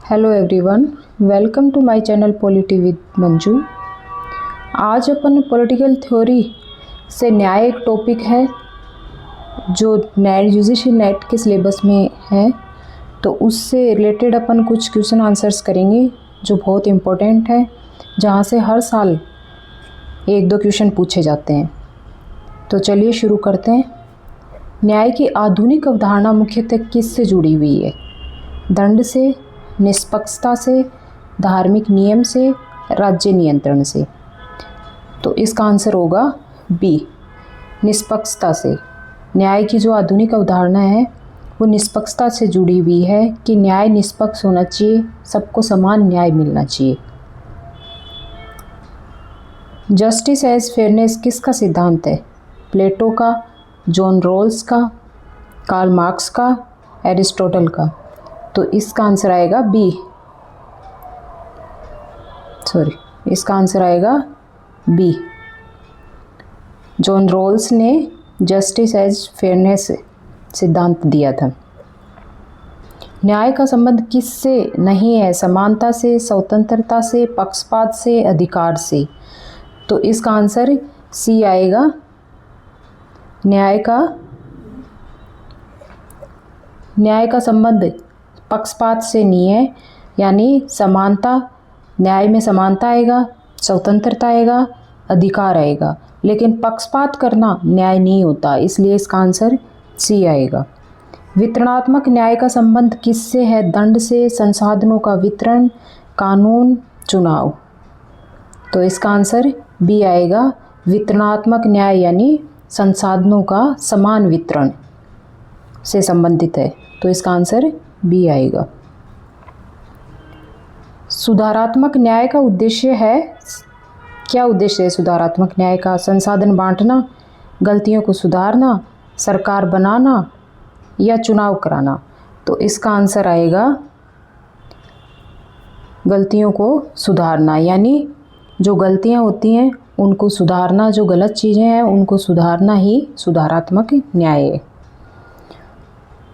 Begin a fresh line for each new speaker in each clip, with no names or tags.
Hello everyone, welcome to my channel polity with Manju. आज अपन political theory से न्याय एक टॉपिक है जो यूजीसी नेट के सिलेबस में है, तो उससे रिलेटेड अपन कुछ क्वेश्चन आंसर्स करेंगे जो बहुत इम्पोर्टेंट है, जहाँ से हर साल एक दो क्वेश्चन पूछे जाते हैं। तो चलिए शुरू करते हैं। न्याय की आधुनिक अवधारणा मुख्यतः किससे जुड़ी हुई है? दंड से, निष्पक्षता से, धार्मिक नियम से, राज्य नियंत्रण से। तो इसका आंसर होगा बी, निष्पक्षता से। न्याय की जो आधुनिक अवधारणा है वो निष्पक्षता से जुड़ी हुई है कि न्याय निष्पक्ष होना चाहिए, सबको समान न्याय मिलना चाहिए। जस्टिस एज फेयरनेस किसका सिद्धांत है? प्लेटो का, जॉन रॉल्स का, कार्ल मार्क्स का, एरिस्टोटल का। तो इसका आंसर आएगा बी, इसका आंसर आएगा बी। जॉन रॉल्स ने जस्टिस एज फेयरनेस सिद्धांत दिया था। न्याय का संबंध किससे नहीं है? समानता से, स्वतंत्रता से, पक्षपात से, अधिकार से। तो इसका आंसर सी आएगा। न्याय का संबंध पक्षपात से नहीं है, यानी समानता, न्याय में समानता आएगा, स्वतंत्रता आएगा, अधिकार आएगा, लेकिन पक्षपात करना न्याय नहीं होता, इसलिए इसका आंसर सी आएगा। वितरणात्मक न्याय का संबंध किससे है? दंड से, संसाधनों का वितरण, कानून, चुनाव। तो इसका आंसर बी आएगा। वितरणात्मक न्याय यानी संसाधनों का समान वितरण से संबंधित है, तो इसका आंसर बी आएगा। सुधारात्मक न्याय का उद्देश्य है, क्या उद्देश्य है सुधारात्मक न्याय का? संसाधन बांटना, गलतियों को सुधारना, सरकार बनाना या चुनाव कराना। तो इसका आंसर आएगा गलतियों को सुधारना, यानी जो गलतियां होती हैं उनको सुधारना, जो गलत चीज़ें हैं उनको सुधारना ही सुधारात्मक न्याय है।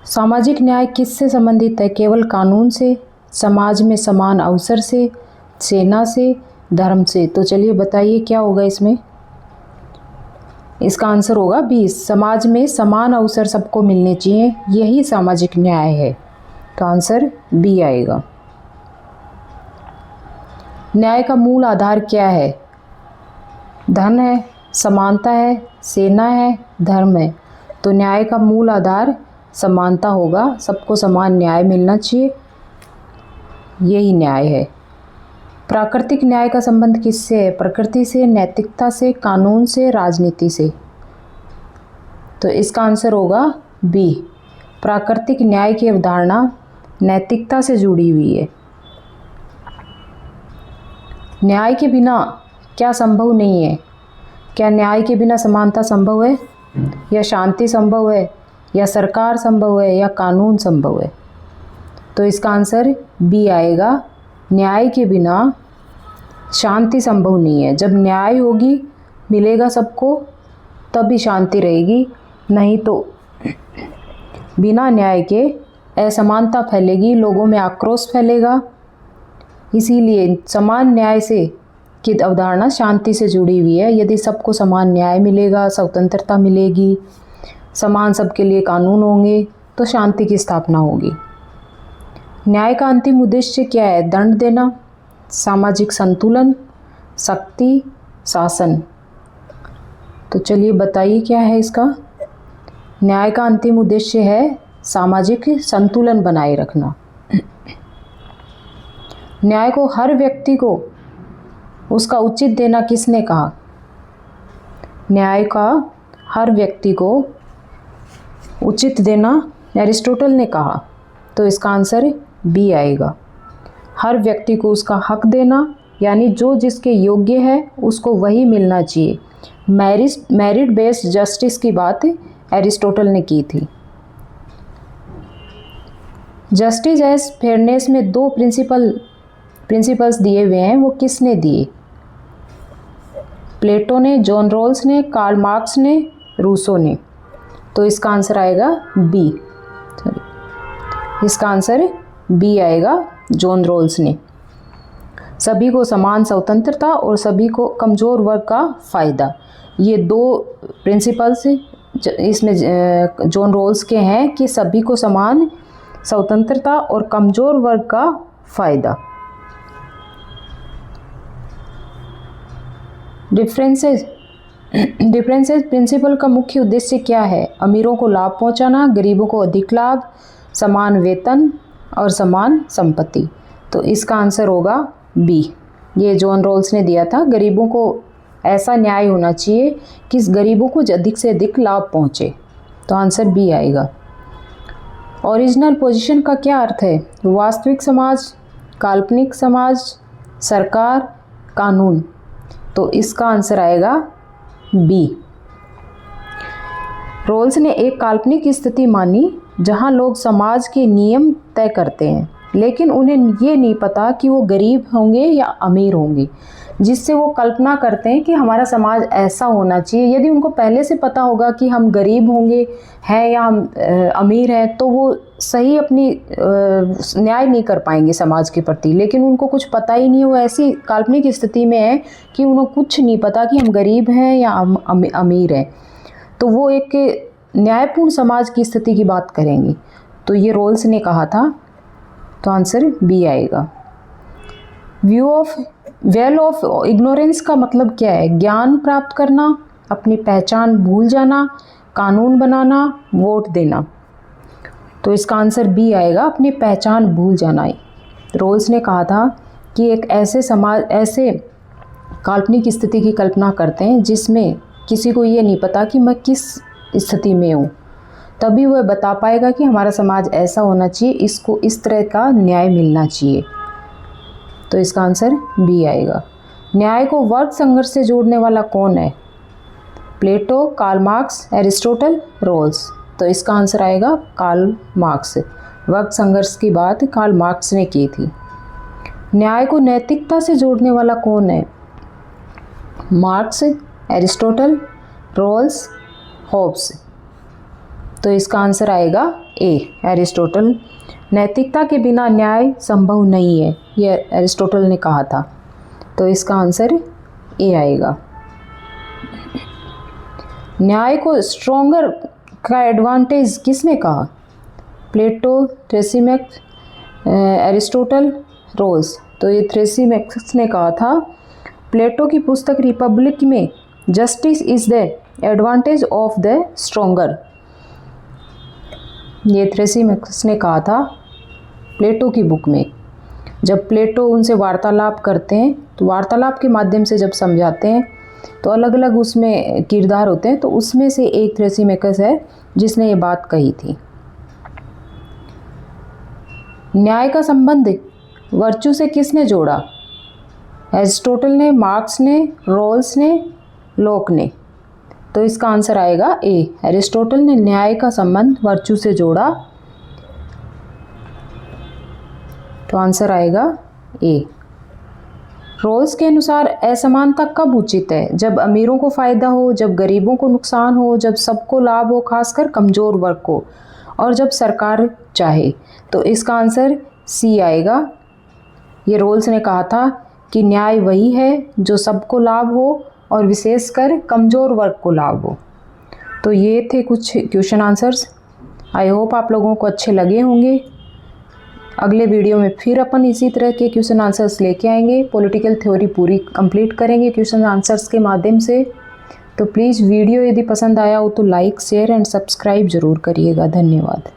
सामाजिक न्याय किससे संबंधित है? केवल कानून से, समाज में समान अवसर से, सेना से, धर्म से। तो चलिए बताइए क्या होगा इसमें? इसका आंसर होगा बी, समाज में समान अवसर सबको मिलने चाहिए, यही सामाजिक न्याय है। तो आंसर बी आएगा। न्याय का मूल आधार क्या है? धन है, समानता है, सेना है, धर्म है। तो न्याय का मूल आधार समानता होगा, सबको समान न्याय मिलना चाहिए, यही न्याय है। प्राकृतिक न्याय का संबंध किससे है? प्रकृति से, नैतिकता से, कानून से, राजनीति से। तो इसका आंसर होगा बी, प्राकृतिक न्याय की अवधारणा नैतिकता से जुड़ी हुई है। न्याय के बिना क्या संभव नहीं है? क्या न्याय के बिना समानता संभव है, या शांति संभव है, या सरकार संभव है, या कानून संभव है? तो इसका आंसर बी आएगा। न्याय के बिना शांति संभव नहीं है। जब न्याय होगी, मिलेगा सबको, तभी शांति रहेगी, नहीं तो बिना न्याय के असमानता फैलेगी, लोगों में आक्रोश फैलेगा। इसीलिए समान न्याय से की अवधारणा शांति से जुड़ी हुई है। यदि सबको समान न्याय मिलेगा, स्वतंत्रता मिलेगी, समान सबके लिए कानून होंगे, तो शांति की स्थापना होगी। न्याय का अंतिम उद्देश्य क्या है? दंड देना, सामाजिक संतुलन, शक्ति, शासन। तो चलिए बताइए क्या है इसका? न्याय का अंतिम उद्देश्य है सामाजिक संतुलन बनाए रखना। न्याय को हर व्यक्ति को उसका उचित देना किसने कहा? न्याय का हर व्यक्ति को उचित देना एरिस्टोटल ने कहा। तो इसका आंसर बी आएगा। हर व्यक्ति को उसका हक देना, यानी जो जिसके योग्य है उसको वही मिलना चाहिए। मेरिट बेस्ड जस्टिस की बात एरिस्टोटल ने की थी। जस्टिस एज फेयरनेस में दो प्रिंसिपल्स दिए हुए हैं, वो किसने दिए? प्लेटो ने, जॉन रॉल्स ने, कार्ल मार्क्स ने, रूसो ने। तो इसका आंसर आएगा बी, इसका आंसर बी आएगा जॉन रॉल्स ने। सभी को समान स्वतंत्रता और सभी को कमज़ोर वर्ग का फ़ायदा, ये दो प्रिंसिपल्स इसमें जॉन रॉल्स के हैं कि सभी को समान स्वतंत्रता और कमज़ोर वर्ग का फ़ायदा। डिफरेंसेस प्रिंसिपल का मुख्य उद्देश्य क्या है? अमीरों को लाभ पहुंचाना, गरीबों को अधिक लाभ, समान वेतन और समान संपत्ति। तो इसका आंसर होगा बी। ये जॉन रॉल्स ने दिया था, गरीबों को ऐसा न्याय होना चाहिए कि गरीबों को अधिक से अधिक लाभ पहुंचे। तो आंसर बी आएगा। ओरिजिनल पोजीशन का क्या अर्थ है? वास्तविक समाज, काल्पनिक समाज, सरकार, कानून। तो इसका आंसर आएगा बी। रॉल्स ने एक काल्पनिक स्थिति मानी जहां लोग समाज के नियम तय करते हैं, लेकिन उन्हें ये नहीं पता कि वो गरीब होंगे या अमीर होंगे, जिससे वो कल्पना करते हैं कि हमारा समाज ऐसा होना चाहिए। यदि उनको पहले से पता होगा कि हम गरीब होंगे हैं या हम अमीर हैं, तो वो सही अपनी न्याय नहीं कर पाएंगे समाज के प्रति। लेकिन उनको कुछ पता ही नहीं, वो ऐसी काल्पनिक स्थिति में है कि उन्हें कुछ नहीं पता कि हम गरीब हैं या अमीर हैं, तो वो एक न्यायपूर्ण समाज की स्थिति की बात करेंगे। तो ये रॉल्स ने कहा था। तो आंसर बी आएगा। वेल ऑफ इग्नोरेंस का मतलब क्या है? ज्ञान प्राप्त करना, अपनी पहचान भूल जाना, कानून बनाना, वोट देना। तो इसका आंसर बी आएगा, अपनी पहचान भूल जाना। रॉल्स ने कहा था कि एक ऐसे काल्पनिक स्थिति की कल्पना करते हैं जिसमें किसी को ये नहीं पता कि मैं किस स्थिति में हूँ, तभी वह बता पाएगा कि हमारा समाज ऐसा होना चाहिए, इसको इस तरह का न्याय मिलना चाहिए। तो इसका आंसर बी आएगा। न्याय को वर्ग संघर्ष से जोड़ने वाला कौन है? प्लेटो, कार्ल मार्क्स, एरिस्टोटल, रॉल्स। तो इसका आंसर आएगा कार्ल मार्क्स। वर्ग संघर्ष की बात कार्ल मार्क्स ने की थी। न्याय को नैतिकता से जोड़ने वाला कौन है? Marx, Aristotle, Rawls, Hobbes. तो इसका आंसर आएगा ए, एरिस्टोटल। नैतिकता के बिना न्याय संभव नहीं है, यह एरिस्टोटल ने कहा था। तो इसका आंसर ए आएगा। न्याय को स्ट्रॉन्गर का एडवांटेज किसने कहा? प्लेटो, थ्रेसिमेक्स, एरिस्टोटल, रॉल्स। तो ये थ्रेसिमेक्स ने कहा था। प्लेटो की पुस्तक रिपब्लिक में justice is the advantage of the stronger, ये थ्रेसिमेक्स ने कहा था प्लेटो की बुक में। जब प्लेटो उनसे वार्तालाप करते हैं, तो वार्तालाप के माध्यम से जब समझाते हैं, तो अलग अलग उसमें किरदार होते हैं, तो उसमें से एक थ्रेसिमेक्स है जिसने ये बात कही थी। न्याय का संबंध वर्चू से किसने जोड़ा? एरिस्टोटल ने, मार्क्स ने, रॉल्स ने, लोक ने। तो इसका आंसर आएगा ए, एरिस्टोटल ने न्याय का संबंध वर्चू से जोड़ा। तो आंसर आएगा ए। रॉल्स के अनुसार असमानता कब उचित है? जब अमीरों को फायदा हो, जब गरीबों को नुकसान हो, जब सबको लाभ हो, खासकर कमजोर वर्ग को, और जब सरकार चाहे। तो इसका आंसर सी आएगा। ये रॉल्स ने कहा था कि न्याय वही है जो सबको लाभ हो और विशेषकर कमज़ोर वर्ग को लाभ हो। तो ये थे कुछ क्वेश्चन आंसर्स। आई होप आप लोगों को अच्छे लगे होंगे। अगले वीडियो में फिर अपन इसी तरह के क्वेश्चन आंसर्स लेके आएंगे। पॉलिटिकल थ्योरी पूरी कंप्लीट करेंगे क्वेश्चन आंसर्स के माध्यम से। तो प्लीज़ वीडियो यदि पसंद आया हो तो लाइक, शेयर एंड सब्सक्राइब ज़रूर करिएगा। धन्यवाद।